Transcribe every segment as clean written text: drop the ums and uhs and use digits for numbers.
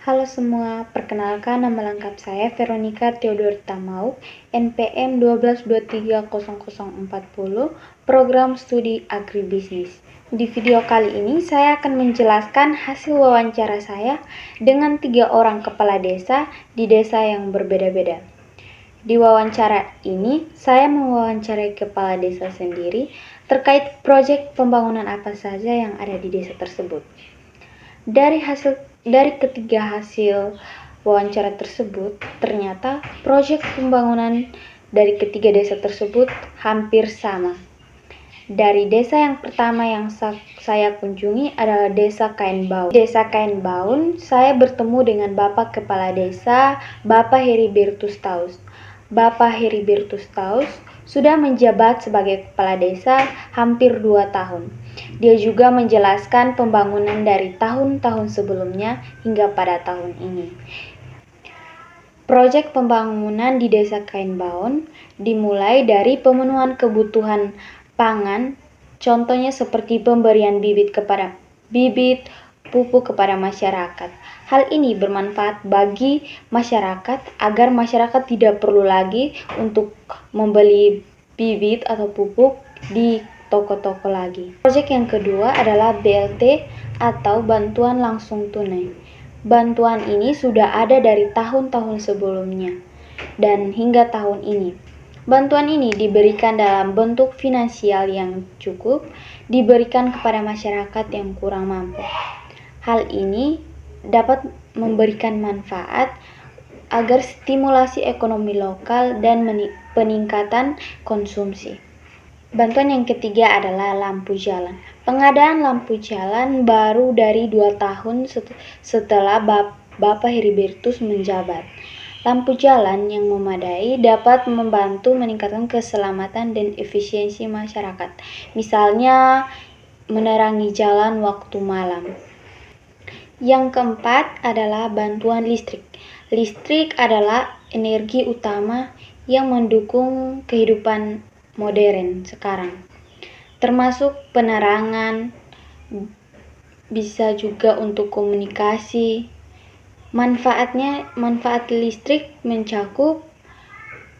Halo semua, perkenalkan nama lengkap saya Veronica Theodorta Mauk, NPM 12230040, Program Studi Agribisnis. Di video kali ini saya akan menjelaskan hasil wawancara saya dengan 3 orang kepala desa di desa yang berbeda-beda. Di wawancara ini, saya mewawancarai kepala desa sendiri terkait proyek pembangunan apa saja yang ada di desa tersebut. Dari ketiga hasil wawancara tersebut, ternyata proyek pembangunan dari ketiga desa tersebut hampir sama. Dari desa yang pertama yang saya kunjungi adalah Desa Kain Baun. Desa Kain Baun, saya bertemu dengan Bapak Kepala Desa, Bapak Heribertus Taus. Bapak Heribertus Taus sudah menjabat sebagai kepala desa hampir 2 tahun. Dia juga menjelaskan pembangunan dari tahun-tahun sebelumnya hingga pada tahun ini. Proyek pembangunan di Desa Kain Baun dimulai dari pemenuhan kebutuhan pangan, contohnya seperti pemberian bibit pupuk kepada masyarakat. Hal ini bermanfaat bagi masyarakat agar masyarakat tidak perlu lagi untuk membeli bibit atau pupuk di toko-toko lagi. Proyek yang kedua adalah BLT atau bantuan langsung tunai. Bantuan ini sudah ada dari tahun-tahun sebelumnya dan hingga tahun ini. Bantuan ini diberikan dalam bentuk finansial yang cukup, diberikan kepada masyarakat yang kurang mampu. Hal ini dapat memberikan manfaat agar stimulasi ekonomi lokal dan peningkatan konsumsi. Bantuan yang ketiga adalah lampu jalan. Pengadaan lampu jalan baru dari 2 tahun setelah Bapak Heribertus menjabat. Lampu jalan yang memadai dapat membantu meningkatkan keselamatan dan efisiensi masyarakat. Misalnya, menerangi jalan waktu malam. Yang keempat adalah bantuan listrik. Listrik adalah energi utama yang mendukung kehidupan modern sekarang, termasuk penerangan, bisa juga untuk komunikasi. Manfaat listrik mencakup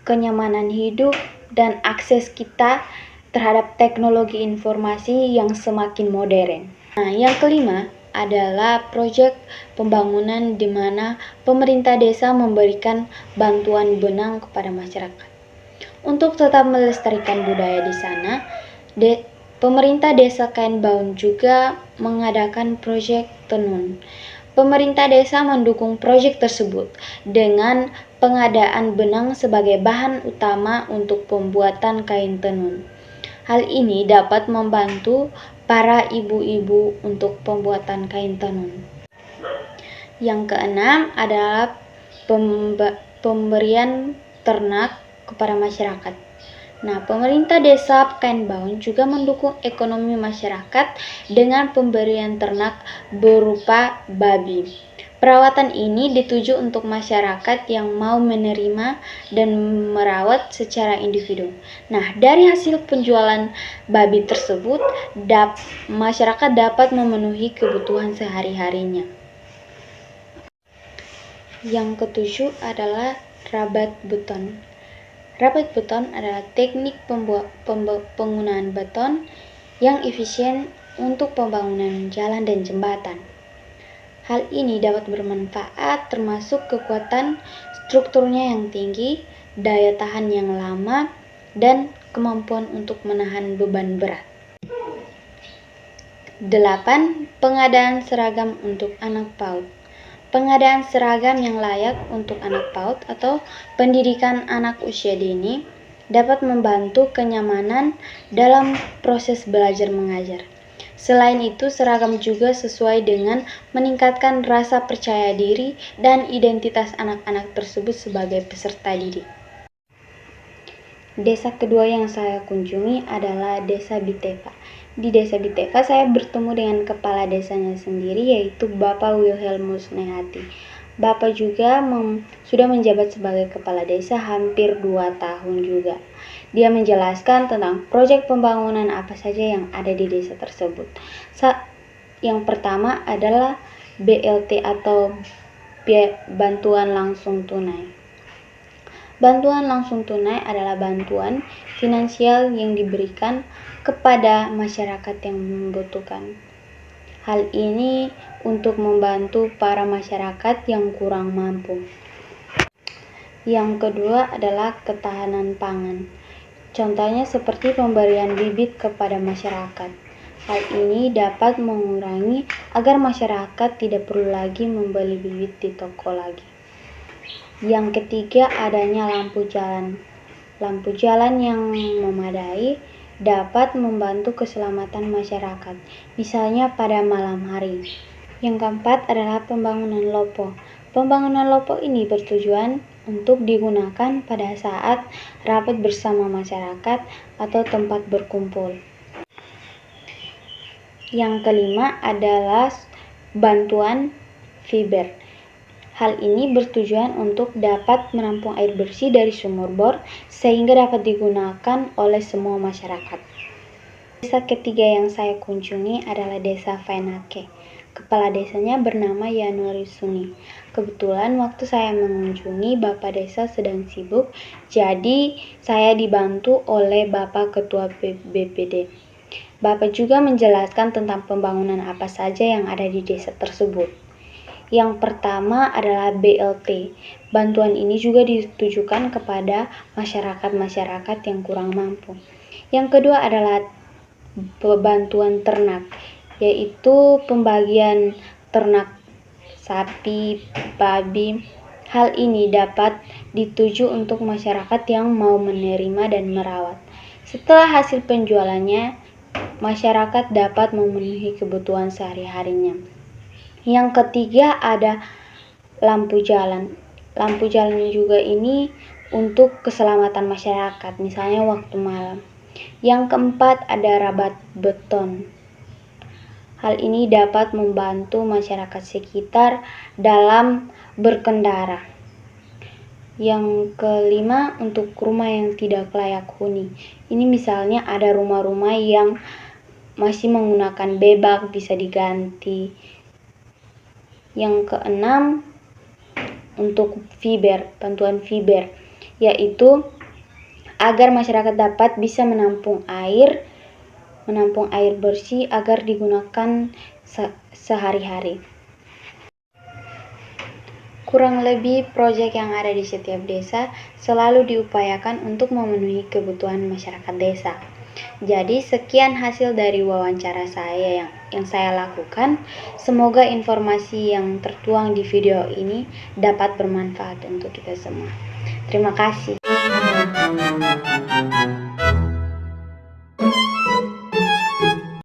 kenyamanan hidup dan akses kita terhadap teknologi informasi yang semakin modern. Nah, yang kelima adalah proyek pembangunan di mana pemerintah desa memberikan bantuan benang kepada masyarakat. Untuk tetap melestarikan budaya di sana, pemerintah Desa Kain Baun juga mengadakan proyek tenun. Pemerintah desa mendukung proyek tersebut dengan pengadaan benang sebagai bahan utama untuk pembuatan kain tenun. Hal ini dapat membantu para ibu-ibu untuk pembuatan kain tenun. Yang keenam adalah pemberian ternak kepada masyarakat. Nah, pemerintah desa Kain Baun juga mendukung ekonomi masyarakat dengan pemberian ternak berupa babi. Perawatan ini dituju untuk masyarakat yang mau menerima dan merawat secara individu. Nah, dari hasil penjualan babi tersebut, masyarakat dapat memenuhi kebutuhan sehari-harinya. Yang ketujuh adalah rabat beton. Rabat beton adalah teknik penggunaan beton yang efisien untuk pembangunan jalan dan jembatan. Hal ini dapat bermanfaat termasuk kekuatan strukturnya yang tinggi, daya tahan yang lama, dan kemampuan untuk menahan beban berat. 8. Pengadaan seragam untuk anak PAUD. Pengadaan seragam yang layak untuk anak PAUD atau pendidikan anak usia dini dapat membantu kenyamanan dalam proses belajar mengajar. Selain itu, seragam juga sesuai dengan meningkatkan rasa percaya diri dan identitas anak-anak tersebut sebagai peserta didik. Desa kedua yang saya kunjungi adalah Desa Bitefa. Di Desa Bitefa saya bertemu dengan kepala desanya sendiri, yaitu Bapak Wilhelmus Nehati. Bapak juga sudah menjabat sebagai kepala desa hampir 2 tahun juga. Dia menjelaskan tentang proyek pembangunan apa saja yang ada di desa tersebut. Yang pertama adalah BLT atau bantuan langsung tunai. Bantuan langsung tunai adalah bantuan finansial yang diberikan kepada masyarakat yang membutuhkan. Hal ini untuk membantu para masyarakat yang kurang mampu. Yang kedua adalah ketahanan pangan. Contohnya seperti pemberian bibit kepada masyarakat. Hal ini dapat mengurangi agar masyarakat tidak perlu lagi membeli bibit di toko lagi. Yang ketiga adanya lampu jalan. Lampu jalan yang memadai dapat membantu keselamatan masyarakat, misalnya pada malam hari. Yang keempat adalah pembangunan lopo. Pembangunan lopo ini bertujuan untuk digunakan pada saat rapat bersama masyarakat atau tempat berkumpul. Yang kelima adalah bantuan fiber. Hal ini bertujuan untuk dapat menampung air bersih dari sumur bor sehingga dapat digunakan oleh semua masyarakat. Desa ketiga yang saya kunjungi adalah Desa Faenake. Kepala desanya bernama Yanuri Suni. Kebetulan waktu saya mengunjungi Bapak Desa sedang sibuk, jadi saya dibantu oleh Bapak Ketua BPD. Bapak juga menjelaskan tentang pembangunan apa saja yang ada di desa tersebut. Yang pertama adalah BLT. Bantuan ini juga ditujukan kepada masyarakat-masyarakat yang kurang mampu. Yang kedua adalah bantuan ternak, yaitu pembagian ternak sapi, babi. Hal ini dapat dituju untuk masyarakat yang mau menerima dan merawat. Setelah hasil penjualannya, masyarakat dapat memenuhi kebutuhan sehari-harinya. Yang ketiga ada lampu jalan. Lampu jalan juga ini untuk keselamatan masyarakat, misalnya waktu malam. Yang keempat ada rabat beton. Hal ini dapat membantu masyarakat sekitar dalam berkendara. Yang kelima untuk rumah yang tidak layak huni. Ini misalnya ada rumah-rumah yang masih menggunakan bebak, bisa diganti. Yang keenam untuk fiber, bantuan fiber, yaitu agar masyarakat dapat bisa menampung air bersih agar digunakan sehari-hari. Kurang lebih proyek yang ada di setiap desa selalu diupayakan untuk memenuhi kebutuhan masyarakat desa. Jadi sekian hasil dari wawancara saya yang saya lakukan. Semoga informasi yang tertuang di video ini dapat bermanfaat untuk kita semua. Terima kasih.